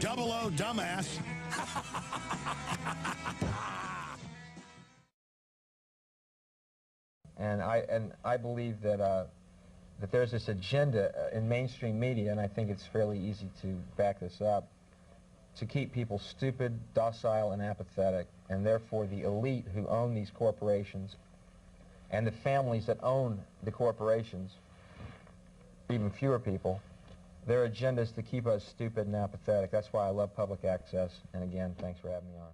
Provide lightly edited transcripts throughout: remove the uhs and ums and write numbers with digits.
Double O dumbass. And I believe that that there's this agenda in mainstream media, and I think it's fairly easy to back this up, to keep people stupid, docile, and apathetic, and therefore the elite who own these corporations and the families that own the corporations, even fewer people, their agenda is to keep us stupid and apathetic. That's why I love public access, and again, thanks for having me on.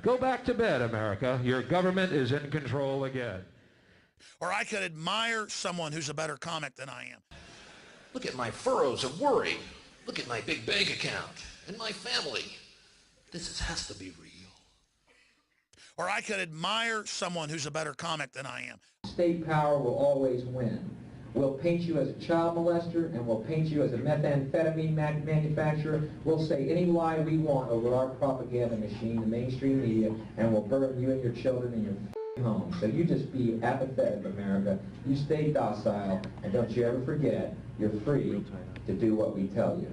Go back to bed, America. Your government is in control again. Or I could admire someone who's a better comic than I am. Look at my furrows of worry. Look at my big bank account and my family. Has to be real. Or I could admire someone who's a better comic than I am. State power will always win. We'll paint you as a child molester, and we'll paint you as a methamphetamine manufacturer. We'll say any lie we want over our propaganda machine, the mainstream media, and we'll burn you and your children in your home. So you just be apathetic, America. You stay docile, and don't you ever forget, you're free to do what we tell you.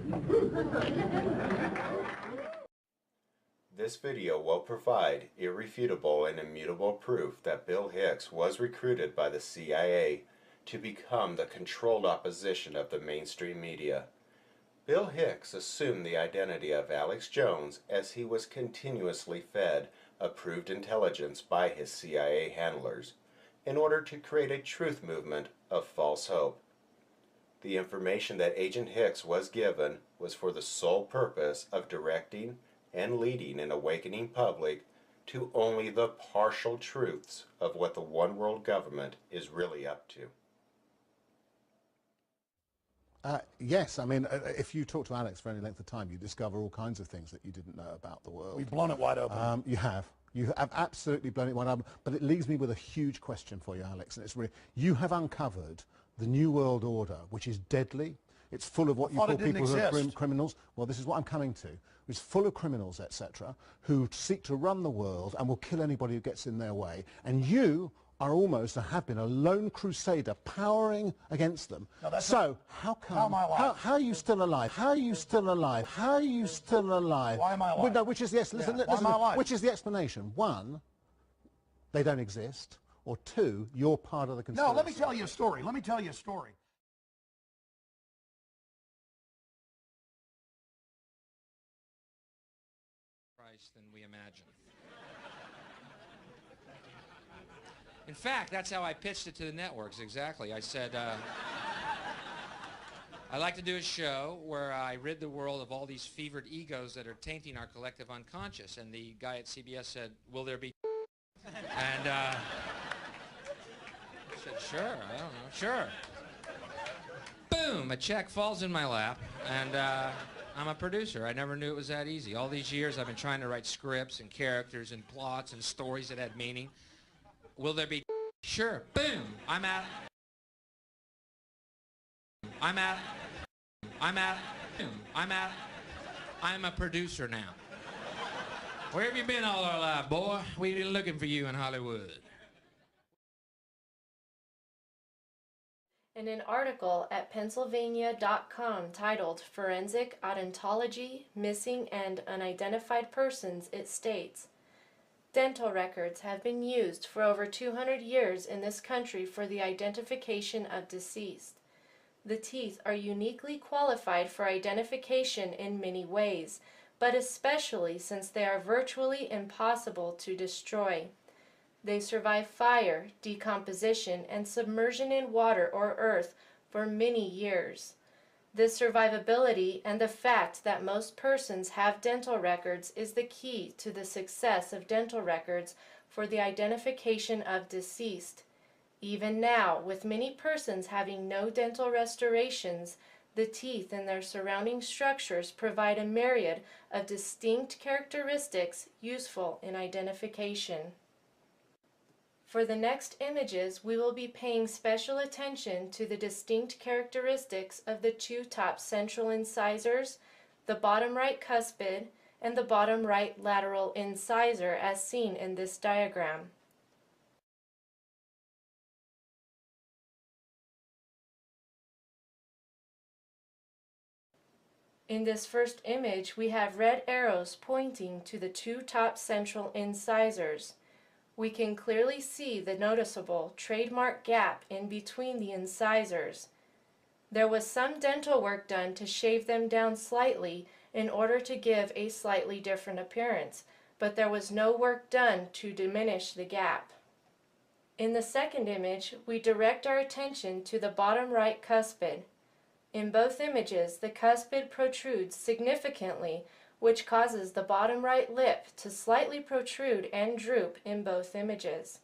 This video will provide irrefutable and immutable proof that Bill Hicks was recruited by the CIA to become the controlled opposition of the mainstream media. Bill Hicks assumed the identity of Alex Jones as he was continuously fed approved intelligence by his CIA handlers in order to create a truth movement of false hope. The information that Agent Hicks was given was for the sole purpose of directing and leading an awakening public to only the partial truths of what the one world government is really up to. Yes, I mean, if you talk to Alex for any length of time, you discover all kinds of things that you didn't know about the world. We've blown it wide open. You have. You have absolutely blown it wide open. But it leaves me with a huge question for you, Alex. And it's really, you have uncovered the New World Order, which is deadly. It's full of what you call people who are criminals. Well, this is what I'm coming to. It's full of criminals, etc., who seek to run the world and will kill anybody who gets in their way. And you are almost, and have been, a lone crusader powering against them. So how come, how are you still alive? How are you still alive? How are you still alive? Why am I alive? Well, no, which is, yes, listen, Why am I alive? which is the explanation? One, they don't exist, or two, you're part of the conspiracy. No, let me tell you a story. Let me tell you a story. Than we imagine. In fact, that's how I pitched it to the networks, exactly. I said, I'd like to do a show where I rid the world of all these fevered egos that are tainting our collective unconscious. And the guy at CBS said, will there be And I said, sure, I don't know, sure. Boom, a check falls in my lap, and I'm a producer. I never knew it was that easy. All these years I've been trying to write scripts and characters and plots and stories that had meaning. Will there be? Sure. Boom. I'm out. I'm a producer now. Where have you been all our life, boy? We've been looking for you in Hollywood. In an article at Pennsylvania.com titled Forensic Odontology, Missing and Unidentified Persons, it states, dental records have been used for over 200 years in this country for the identification of deceased. The teeth are uniquely qualified for identification in many ways, but especially since they are virtually impossible to destroy. They survive fire, decomposition, and submersion in water or earth for many years. This survivability and the fact that most persons have dental records is the key to the success of dental records for the identification of deceased. Even now, with many persons having no dental restorations, the teeth and their surrounding structures provide a myriad of distinct characteristics useful in identification. For the next images, we will be paying special attention to the distinct characteristics of the two top central incisors, the bottom right cuspid, and the bottom right lateral incisor as seen in this diagram. In this first image, we have red arrows pointing to the two top central incisors. We can clearly see the noticeable trademark gap in between the incisors. There was some dental work done to shave them down slightly in order to give a slightly different appearance, but there was no work done to diminish the gap. In the second image, we direct our attention to the bottom right cuspid. In both images, the cuspid protrudes significantly, which causes the bottom right lip to slightly protrude and droop in both images.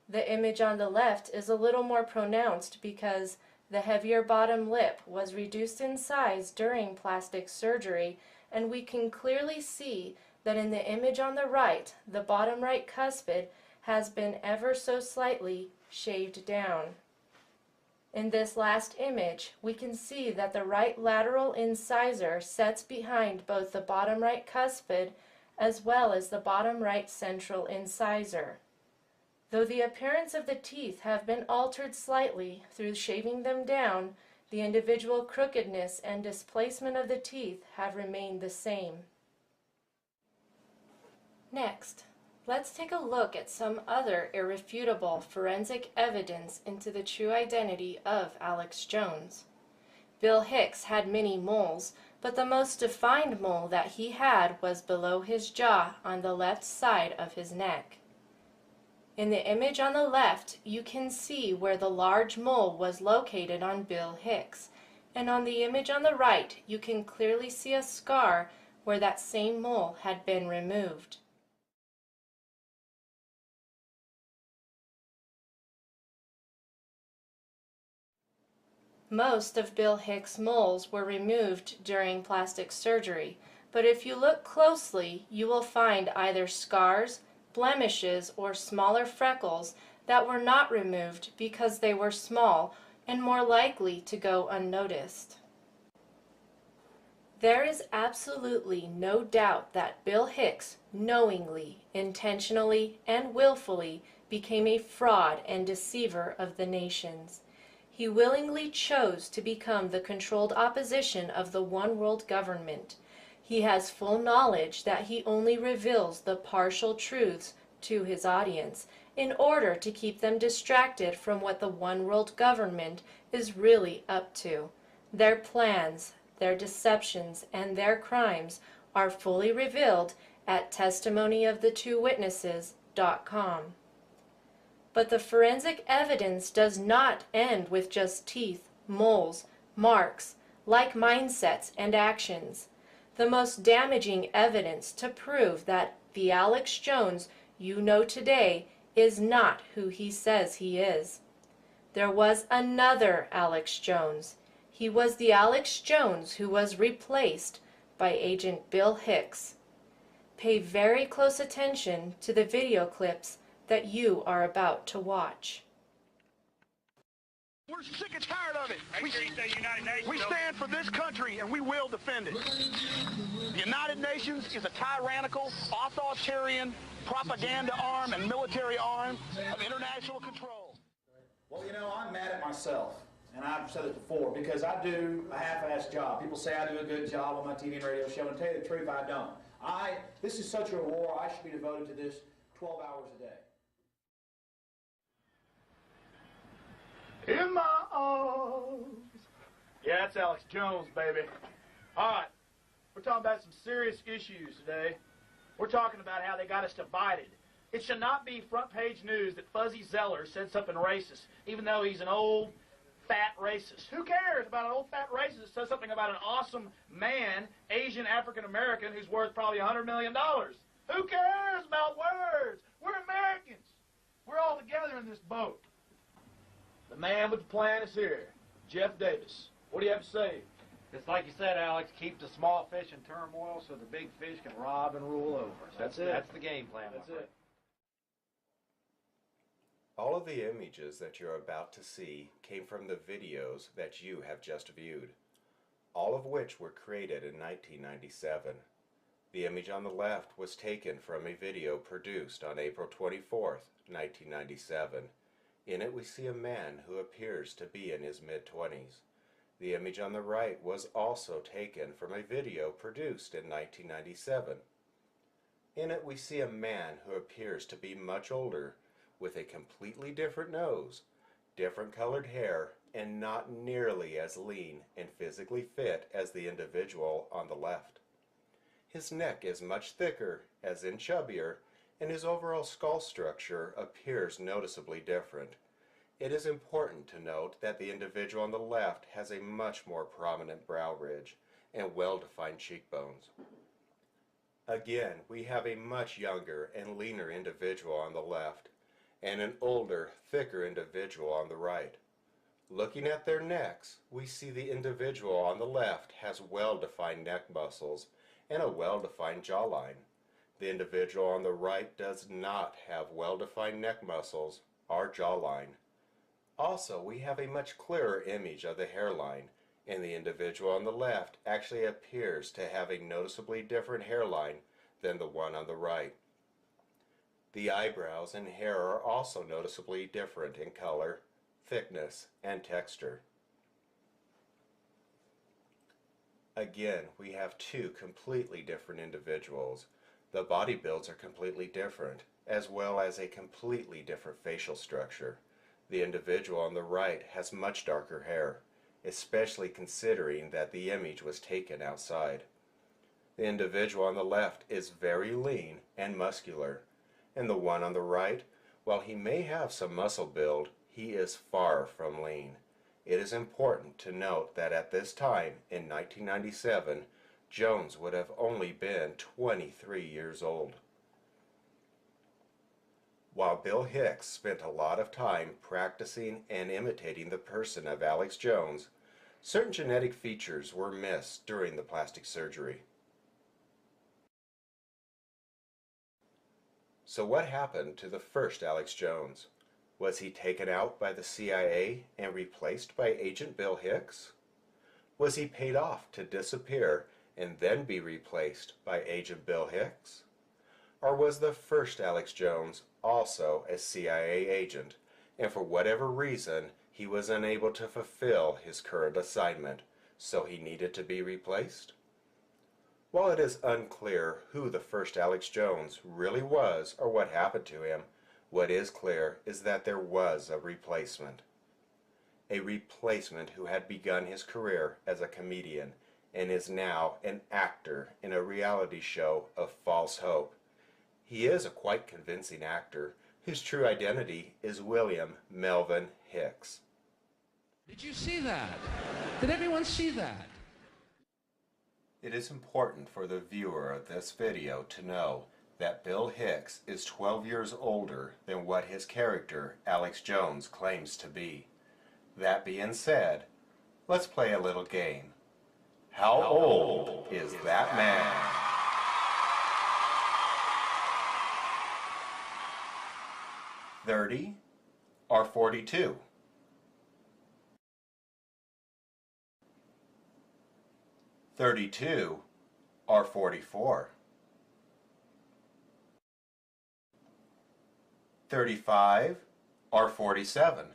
The image on the left is a little more pronounced because the heavier bottom lip was reduced in size during plastic surgery, and we can clearly see that in the image on the right, the bottom right cuspid has been ever so slightly shaved down. In this last image, we can see that the right lateral incisor sets behind both the bottom right cuspid as well as the bottom right central incisor. Though the appearance of the teeth have been altered slightly through shaving them down, the individual crookedness and displacement of the teeth have remained the same. Next, let's take a look at some other irrefutable forensic evidence into the true identity of Alex Jones. Bill Hicks had many moles, but the most defined mole that he had was below his jaw on the left side of his neck. In the image on the left, you can see where the large mole was located on Bill Hicks, and on the image on the right, you can clearly see a scar where that same mole had been removed. Most of Bill Hicks' moles were removed during plastic surgery, but if you look closely, you will find either scars, blemishes, or smaller freckles that were not removed because they were small and more likely to go unnoticed. There is absolutely no doubt that Bill Hicks knowingly, intentionally, and willfully became a fraud and deceiver of the nations. He willingly chose to become the controlled opposition of the one world government. He has full knowledge that he only reveals the partial truths to his audience in order to keep them distracted from what the one world government is really up to. Their plans, their deceptions, and their crimes are fully revealed at testimonyofthechewitnesses.com. But the forensic evidence does not end with just teeth, moles, marks, like mindsets and actions. The most damaging evidence to prove that the Alex Jones you know today is not who he says he is. There was another Alex Jones. He was the Alex Jones who was replaced by Agent Bill Hicks. Pay very close attention to the video clips that you are about to watch. We're sick and tired of it. We stand for this country and we will defend it. The United Nations is a tyrannical, authoritarian propaganda arm and military arm of international control. Well, you know, I'm mad at myself, and I've said it before, because I do a half-assed job. People say I do a good job on my TV and radio show, and to tell you the truth, I don't. This is such a war, I should be devoted to this 12 hours a day. In my arms. Yeah, that's Alex Jones, baby. All right, we're talking about some serious issues today. We're talking about how they got us divided. It should not be front-page news that Fuzzy Zeller said something racist, even though he's an old, fat racist. Who cares about an old, fat racist that says something about an awesome man, Asian African-American, who's worth probably $100 million? Who cares about words? We're Americans. We're all together in this boat. The man with the plan is here, Jeff Davis. What do you have to say? It's like you said, Alex, keep the small fish in turmoil so the big fish can rob and rule over. That's it. That's the game plan. That's it. All of the images that you're about to see came from the videos that you have just viewed, all of which were created in 1997. The image on the left was taken from a video produced on April 24th, 1997. In it we see a man who appears to be in his mid-20s. The image on the right was also taken from a video produced in 1997. In it we see a man who appears to be much older, with a completely different nose, different colored hair, and not nearly as lean and physically fit as the individual on the left. His neck is much thicker, as in chubbier, and his overall skull structure appears noticeably different. It is important to note that the individual on the left has a much more prominent brow ridge and well-defined cheekbones. Again, we have a much younger and leaner individual on the left, and an older, thicker individual on the right. Looking at their necks, we see the individual on the left has well-defined neck muscles and a well-defined jawline. The individual on the right does not have well-defined neck muscles or jawline. Also, we have a much clearer image of the hairline, and the individual on the left actually appears to have a noticeably different hairline than the one on the right. The eyebrows and hair are also noticeably different in color, thickness, and texture. Again, we have two completely different individuals. The body builds are completely different, as well as a completely different facial structure. The individual on the right has much darker hair, especially considering that the image was taken outside. The individual on the left is very lean and muscular, and the one on the right, while he may have some muscle build, he is far from lean. It is important to note that at this time, in 1997, Jones would have only been 23 years old. While Bill Hicks spent a lot of time practicing and imitating the person of Alex Jones, certain genetic features were missed during the plastic surgery. So what happened to the first Alex Jones? Was he taken out by the CIA and replaced by Agent Bill Hicks? Was he paid off to disappear and then be replaced by Agent Bill Hicks? Or was the first Alex Jones also a CIA agent, and for whatever reason he was unable to fulfill his current assignment, so he needed to be replaced? While it is unclear who the first Alex Jones really was or what happened to him, what is clear is that there was a replacement. A replacement who had begun his career as a comedian and is now an actor in a reality show of false hope. He is a quite convincing actor whose true identity is William Melvin Hicks. Did you see that? Did everyone see that? It is important for the viewer of this video to know that Bill Hicks is 12 years older than what his character, Alex Jones, claims to be. That being said, let's play a little game. How old is that man? $30 or $42? $32 or $44? $35 or $47?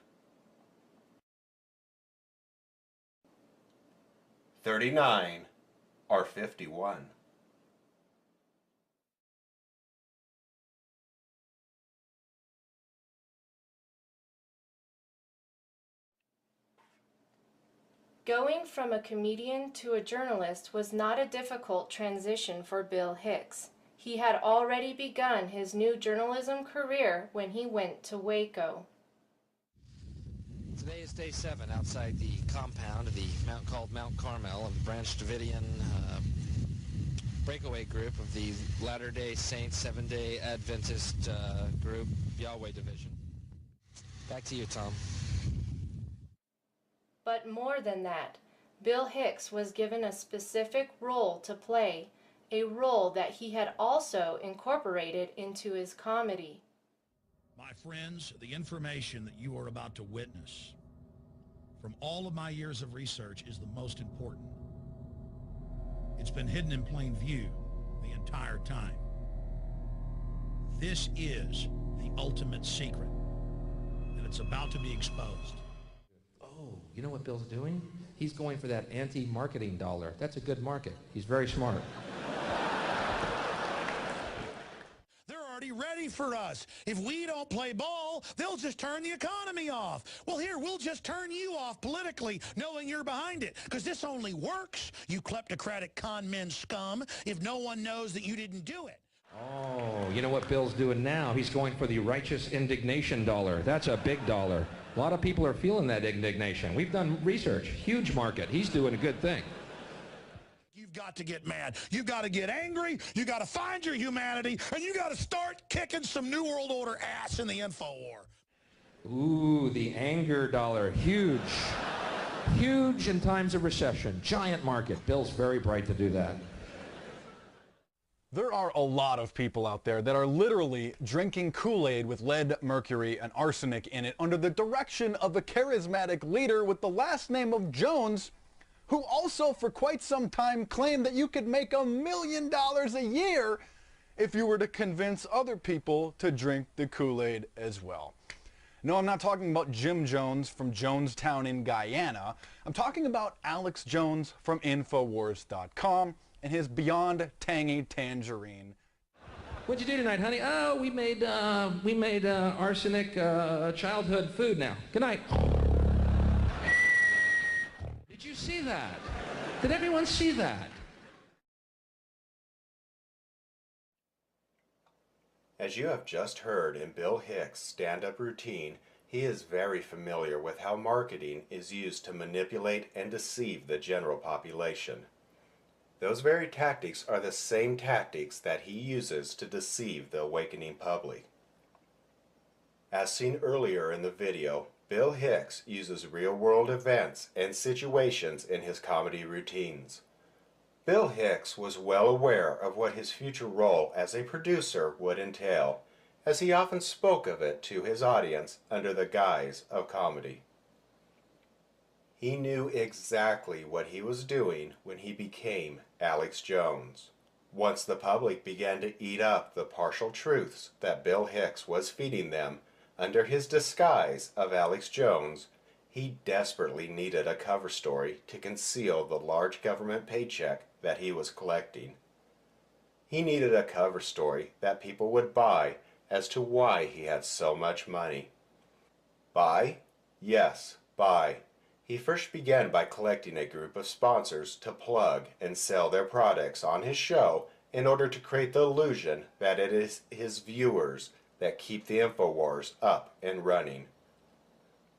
$39 or $51? Going from a comedian to a journalist was not a difficult transition for Bill Hicks. He had already begun his new journalism career when he went to Waco. Today is day 7 outside the compound of the mount called Mount Carmel of the Branch Davidian breakaway group of the Latter-day Saints Seventh-day Adventist group, Yahweh Division. Back to you, Tom. But more than that, Bill Hicks was given a specific role to play, a role that he had also incorporated into his comedy. My friends, the information that you are about to witness from all of my years of research is the most important. It's been hidden in plain view the entire time. This is the ultimate secret, and it's about to be exposed. Oh, you know what Bill's doing? He's going for that anti-marketing dollar. That's a good market. He's very smart. They're already ready for us. If we don't play ball, they'll just turn the economy off. Well, here, we'll just turn you off politically, knowing you're behind it, because this only works, you kleptocratic con men scum, if no one knows that you didn't do it. Oh, you know what Bill's doing now? He's going for the righteous indignation dollar. That's a big dollar. A lot of people are feeling that indignation. We've done research. Huge market. He's doing a good thing. You've got to get mad. You've got to get angry. You've got to find your humanity, and you got to start kicking some New World Order ass in the info war. Ooh, the anger dollar. Huge. Huge in times of recession. Giant market. Bill's very bright to do that. There are a lot of people out there that are literally drinking Kool-Aid with lead, mercury, and arsenic in it under the direction of a charismatic leader with the last name of Jones, who also for quite some time claimed that you could make $1 million a year if you were to convince other people to drink the Kool-Aid as well. No, I'm not talking about Jim Jones from Jonestown in Guyana. I'm talking about Alex Jones from Infowars.com and his Beyond Tangy Tangerine. What'd you do tonight, honey? Oh, we made arsenic childhood food now. Good night. Did you see that? Did everyone see that? As you have just heard in Bill Hicks' stand-up routine, he is very familiar with how marketing is used to manipulate and deceive the general population. Those very tactics are the same tactics that he uses to deceive the awakening public. As seen earlier in the video, Bill Hicks uses real-world events and situations in his comedy routines. Bill Hicks was well aware of what his future role as a producer would entail, as he often spoke of it to his audience under the guise of comedy. He knew exactly what he was doing when he became Alex Jones. Once the public began to eat up the partial truths that Bill Hicks was feeding them under his disguise of Alex Jones, he desperately needed a cover story to conceal the large government paycheck that he was collecting. He needed a cover story that people would buy as to why he had so much money. Buy? Yes, buy. He first began by collecting a group of sponsors to plug and sell their products on his show in order to create the illusion that it is his viewers that keep the InfoWars up and running.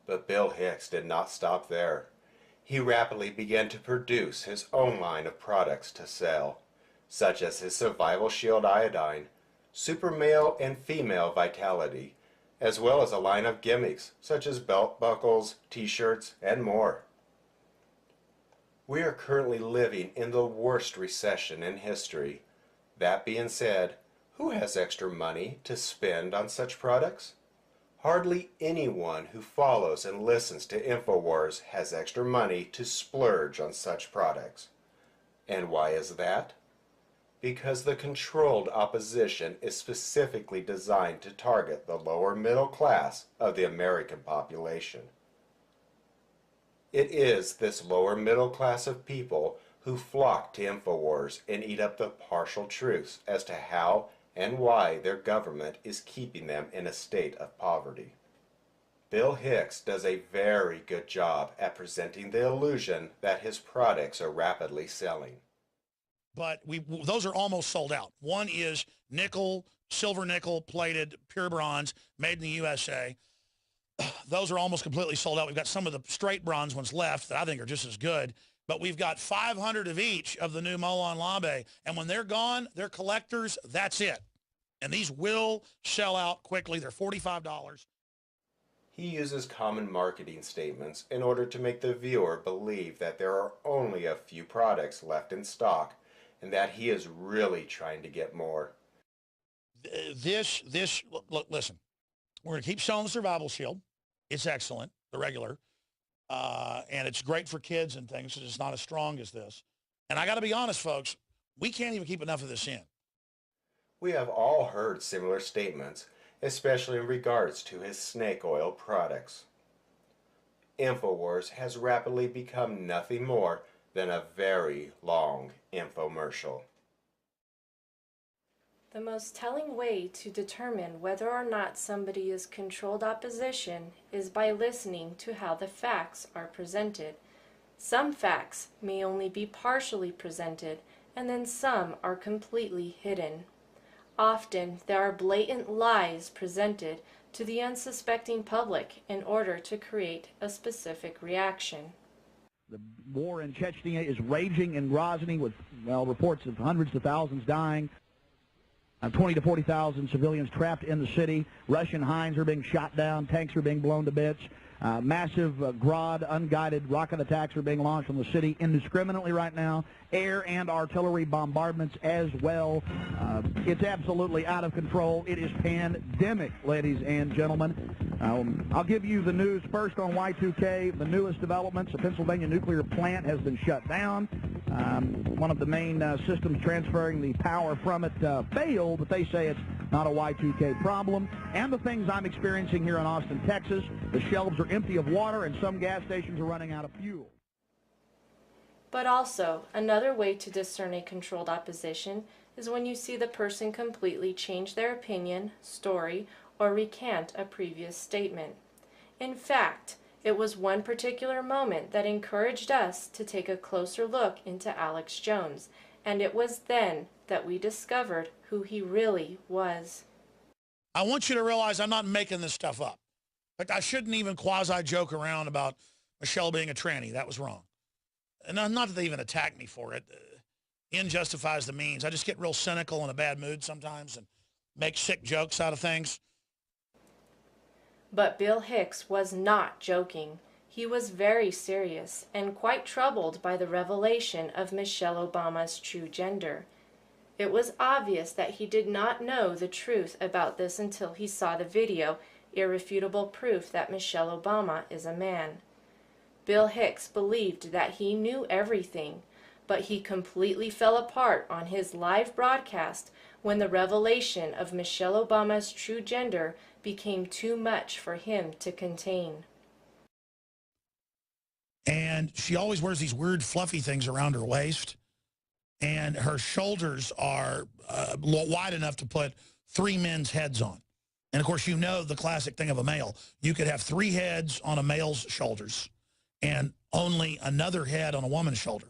But Bill Hicks did not stop there. He rapidly began to produce his own line of products to sell, such as his Survival Shield Iodine, Super Male and Female Vitality, as well as a line of gimmicks such as belt buckles, t-shirts, and more. We are currently living in the worst recession in history. That being said, who has extra money to spend on such products? Hardly anyone who follows and listens to InfoWars has extra money to splurge on such products. And why is that? Because the controlled opposition is specifically designed to target the lower middle class of the American population. It is this lower middle class of people who flock to InfoWars and eat up the partial truths as to how and why their government is keeping them in a state of poverty. Bill Hicks does a very good job at presenting the illusion that his products are rapidly selling. But those are almost sold out. One is nickel, silver nickel plated, pure bronze, made in the USA. Those are almost completely sold out. We've got some of the straight bronze ones left that I think are just as good. But we've got 500 of each of the new Molon Labe. And when they're gone, they're collectors. That's it. And these will sell out quickly. They're $45. He uses common marketing statements in order to make the viewer believe that there are only a few products left in stock and that he is really trying to get more. Look, listen, we're going to keep selling the Survival Shield. It's excellent, the regular. And it's great for kids and things because it's not as strong as this. And I got to be honest, folks, we can't even keep enough of this in. We have all heard similar statements, especially in regards to his snake oil products. InfoWars has rapidly become nothing more than a very long infomercial. The most telling way to determine whether or not somebody is controlled opposition is by listening to how the facts are presented. Some facts may only be partially presented, and then some are completely hidden. Often there are blatant lies presented to the unsuspecting public in order to create a specific reaction. The war in Chechnya is raging in Grozny with, well, reports of hundreds of thousands dying. 20 to 40,000 civilians trapped in the city. Russian Hinds are being shot down. Tanks are being blown to bits. Massive Grad unguided rocket attacks are being launched on the city indiscriminately right now. Air and artillery bombardments as well. It's absolutely out of control. It is pandemic, ladies and gentlemen. I'll give you the news first on Y2K. The newest developments: a Pennsylvania nuclear plant has been shut down. One of the main systems transferring the power from it failed, but they say it's not a Y2K problem. And the things I'm experiencing here in Austin, Texas: the shelves are empty of water and some gas stations are running out of fuel. But also, another way to discern a controlled opposition is when you see the person completely change their opinion, story, or recant a previous statement. In fact, it was one particular moment that encouraged us to take a closer look into Alex Jones, and it was then that we discovered who he really was. I want you to realize I'm not making this stuff up. Like, I shouldn't even quasi-joke around about Michelle being a tranny. That was wrong. And not that they even attack me for it. End justifies the means. I just get real cynical in a bad mood sometimes and make sick jokes out of things. But Bill Hicks was not joking. He was very serious and quite troubled by the revelation of Michelle Obama's true gender. It was obvious that he did not know the truth about this until he saw the video, irrefutable proof that Michelle Obama is a man. Bill Hicks believed that he knew everything, but he completely fell apart on his live broadcast when the revelation of Michelle Obama's true gender became too much for him to contain. And she always wears these weird fluffy things around her waist, and her shoulders are wide enough to put 3 men's heads on. And of course, you know the classic thing of a male. You could have 3 heads on a male's shoulders and only another head on a woman's shoulder,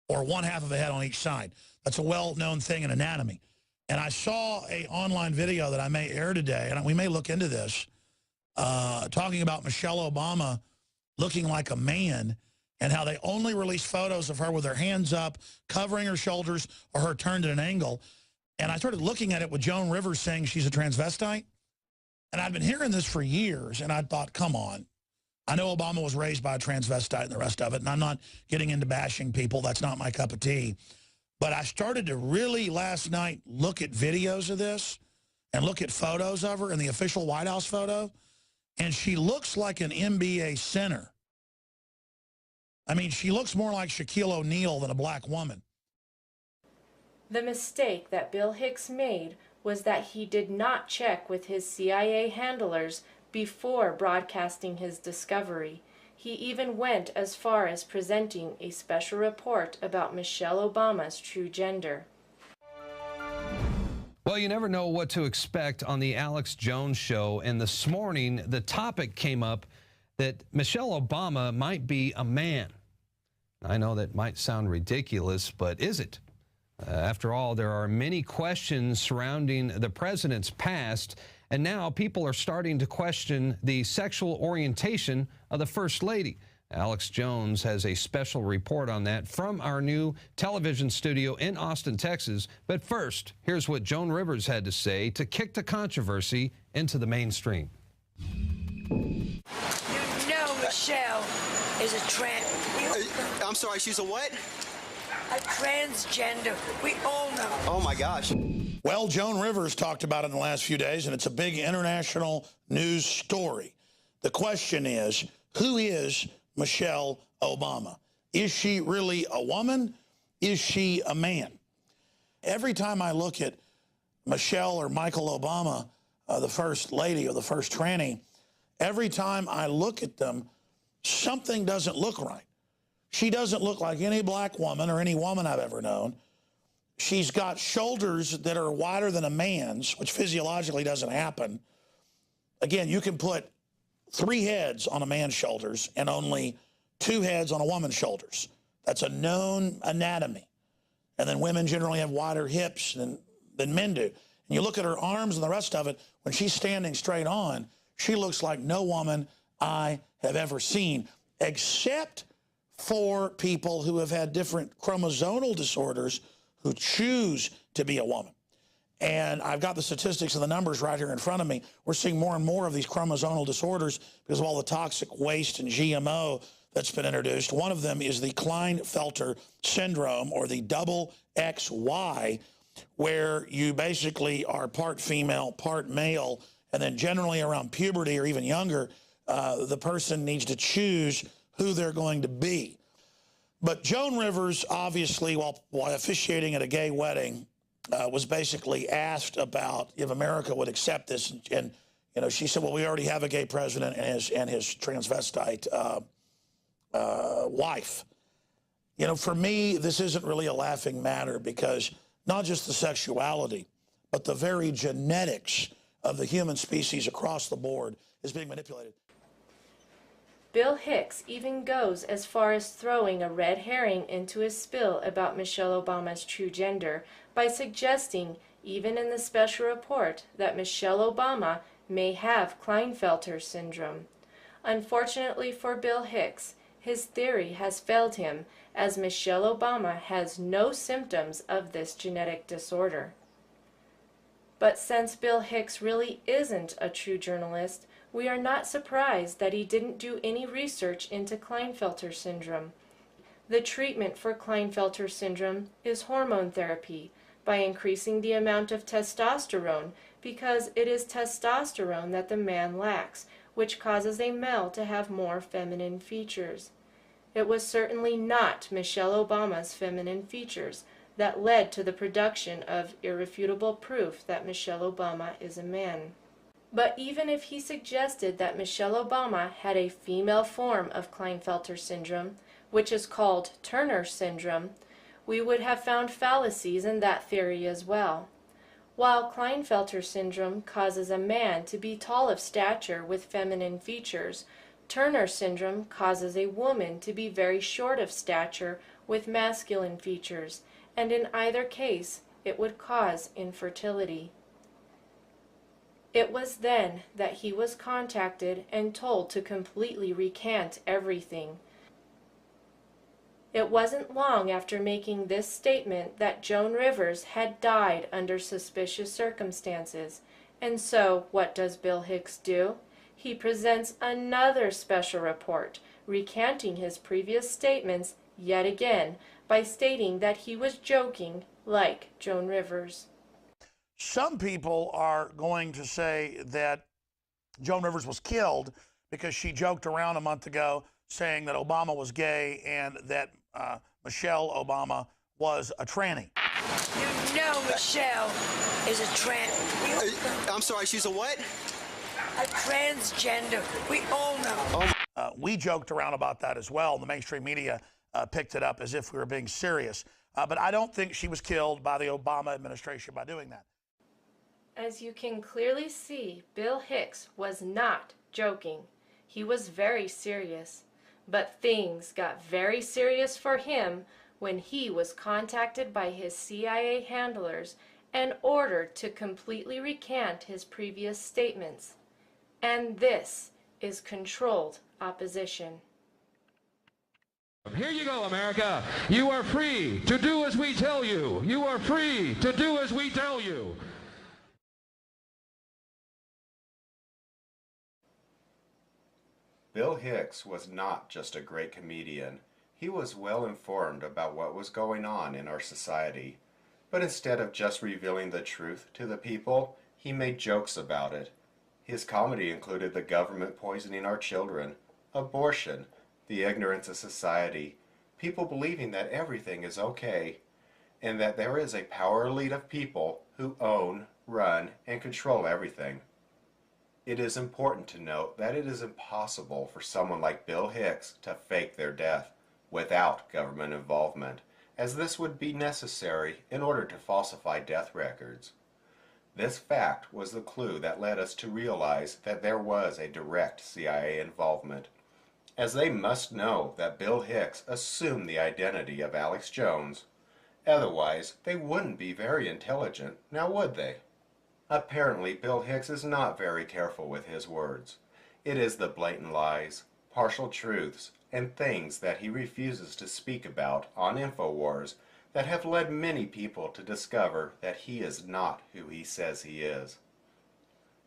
or 1/2 of a head on each side. That's a well-known thing in anatomy. And I saw an online video that I may air today, and we may look into this, talking about Michelle Obama looking like a man and how they only released photos of her with her hands up, covering her shoulders, or her turned at an angle. And I started looking at it with Joan Rivers saying she's a transvestite. And I'd been hearing this for years, and I thought, come on. I know Obama was raised by a transvestite and the rest of it, and I'm not getting into bashing people. That's not my cup of tea. But I started to really last night look at videos of this and look at photos of her in the official White House photo, and she looks like an NBA center. I mean, she looks more like Shaquille O'Neal than a black woman. The mistake that Bill Hicks made was that he did not check with his CIA handlers before broadcasting his discovery. He even went as far as presenting a special report about Michelle Obama's true gender. Well, you never know what to expect on the Alex Jones show, and this morning the topic came up that Michelle Obama might be a man. I know that might sound ridiculous, but is it? After all, there are many questions surrounding the president's past, and now people are starting to question the sexual orientation of the First Lady. Alex Jones has a special report on that from our new television studio in Austin, Texas. But first, here's what Joan Rivers had to say to kick the controversy into the mainstream. You know Michelle is a trans... I'm sorry, she's a what? A transgender. We all know. Oh, my gosh. Well, Joan Rivers talked about it in the last few days, and it's a big international news story. The question is, who is Michelle Obama? Is she really a woman? Is she a man? Every time I look at Michelle or Michael Obama, the first lady or the first tranny, every time I look at them, something doesn't look right. She doesn't look like any black woman or any woman I've ever known. She's got shoulders that are wider than a man's, which physiologically doesn't happen. Again, you can put 3 heads on a man's shoulders and only 2 heads on a woman's shoulders. That's a known anatomy. And then women generally have wider hips than men do. And you look at her arms and the rest of it, when she's standing straight on, she looks like no woman I have ever seen, except for people who have had different chromosomal disorders who choose to be a woman. And I've got the statistics and the numbers right here in front of me. We're seeing more and more of these chromosomal disorders because of all the toxic waste and GMO that's been introduced. One of them is the Klinefelter syndrome, or the double XY, where you basically are part female, part male, and then generally around puberty or even younger, the person needs to choose who they're going to be. But Joan Rivers, obviously, while officiating at a gay wedding, was basically asked about if America would accept this, and you know, she said, "Well, we already have a gay president and his transvestite wife." You know, for me, this isn't really a laughing matter, because not just the sexuality, but the very genetics of the human species across the board is being manipulated. Bill Hicks even goes as far as throwing a red herring into his spill about Michelle Obama's true gender by suggesting, even in the special report, that Michelle Obama may have Klinefelter syndrome. Unfortunately for Bill Hicks, his theory has failed him, as Michelle Obama has no symptoms of this genetic disorder. But since Bill Hicks really isn't a true journalist, we are not surprised that he didn't do any research into Klinefelter syndrome. The treatment for Klinefelter syndrome is hormone therapy by increasing the amount of testosterone, because it is testosterone that the man lacks, which causes a male to have more feminine features. It was certainly not Michelle Obama's feminine features that led to the production of irrefutable proof that Michelle Obama is a man. But even if he suggested that Michelle Obama had a female form of Klinefelter syndrome, which is called Turner syndrome, we would have found fallacies in that theory as well. While Klinefelter syndrome causes a man to be tall of stature with feminine features, Turner syndrome causes a woman to be very short of stature with masculine features, and in either case, it would cause infertility. It was then that he was contacted and told to completely recant everything. It wasn't long after making this statement that Joan Rivers had died under suspicious circumstances. And so, what does Bill Hicks do? He presents another special report, recanting his previous statements yet again by stating that he was joking like Joan Rivers. Some people are going to say that Joan Rivers was killed because she joked around a month ago saying that Obama was gay and that Michelle Obama was a tranny. You know Michelle is a I'm sorry, she's a what? A transgender. We all know. We joked around about that as well. The mainstream media picked it up as if we were being serious. But I don't think she was killed by the Obama administration by doing that. As you can clearly see, Bill Hicks was not joking. He was very serious. But things got very serious for him when he was contacted by his CIA handlers and ordered to completely recant his previous statements. And this is controlled opposition. Here you go, America. You are free to do as we tell you. You are free to do as we tell you. Bill Hicks was not just a great comedian. He was well informed about what was going on in our society. But instead of just revealing the truth to the people, he made jokes about it. His comedy included the government poisoning our children, abortion, the ignorance of society, people believing that everything is okay, and that there is a power elite of people who own, run, and control everything. It is important to note that it is impossible for someone like Bill Hicks to fake their death without government involvement, as this would be necessary in order to falsify death records. This fact was the clue that led us to realize that there was a direct CIA involvement, as they must know that Bill Hicks assumed the identity of Alex Jones. Otherwise, they wouldn't be very intelligent, now would they? Apparently, Bill Hicks is not very careful with his words. It is the blatant lies, partial truths, and things that he refuses to speak about on InfoWars that have led many people to discover that he is not who he says he is.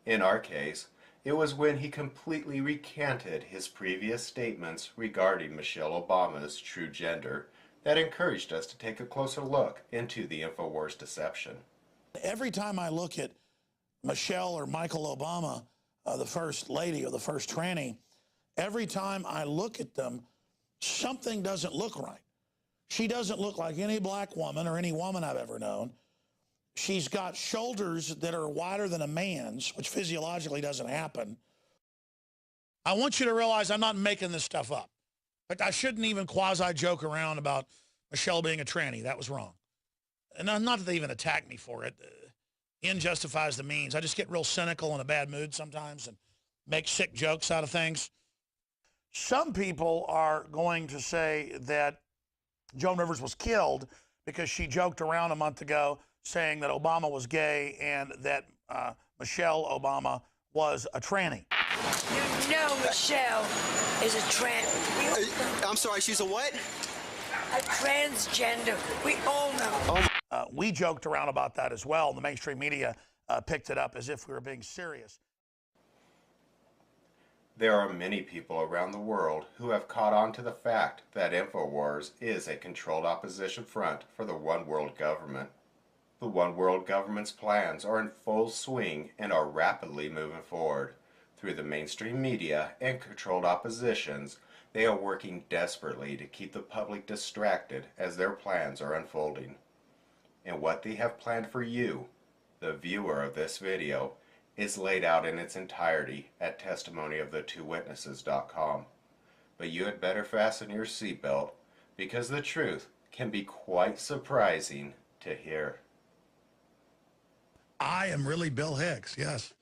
In our case, it was when he completely recanted his previous statements regarding Michelle Obama's true gender that encouraged us to take a closer look into the InfoWars deception. Every time I look at Michelle or Michael Obama, the first lady or the first tranny, every time I look at them, something doesn't look right. She doesn't look like any black woman or any woman I've ever known. She's got shoulders that are wider than a man's, which physiologically doesn't happen. I want you to realize I'm not making this stuff up. But I shouldn't even quasi-joke around about Michelle being a tranny. That was wrong. And not that they even attack me for it. End justifies the means. I just get real cynical and in a bad mood sometimes and make sick jokes out of things. Some people are going to say that Joan Rivers was killed because she joked around a month ago saying that Obama was gay and that Michelle Obama was a tranny. You know Michelle is a I'm sorry, she's a what? A transgender. We all know. We joked around about that as well. The mainstream media picked it up as if we were being serious. There are many people around the world who have caught on to the fact that InfoWars is a controlled opposition front for the one world government. The one world government's plans are in full swing and are rapidly moving forward. Through the mainstream media and controlled oppositions, they are working desperately to keep the public distracted as their plans are unfolding. And what they have planned for you, the viewer of this video, is laid out in its entirety at testimonyofthetwowitnesses.com. But you had better fasten your seatbelt, because the truth can be quite surprising to hear. I am really Bill Hicks, yes.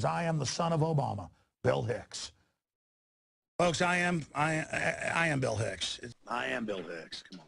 I am the son of Obama, Bill Hicks. Folks, I am Bill Hicks. I am Bill Hicks. Come on.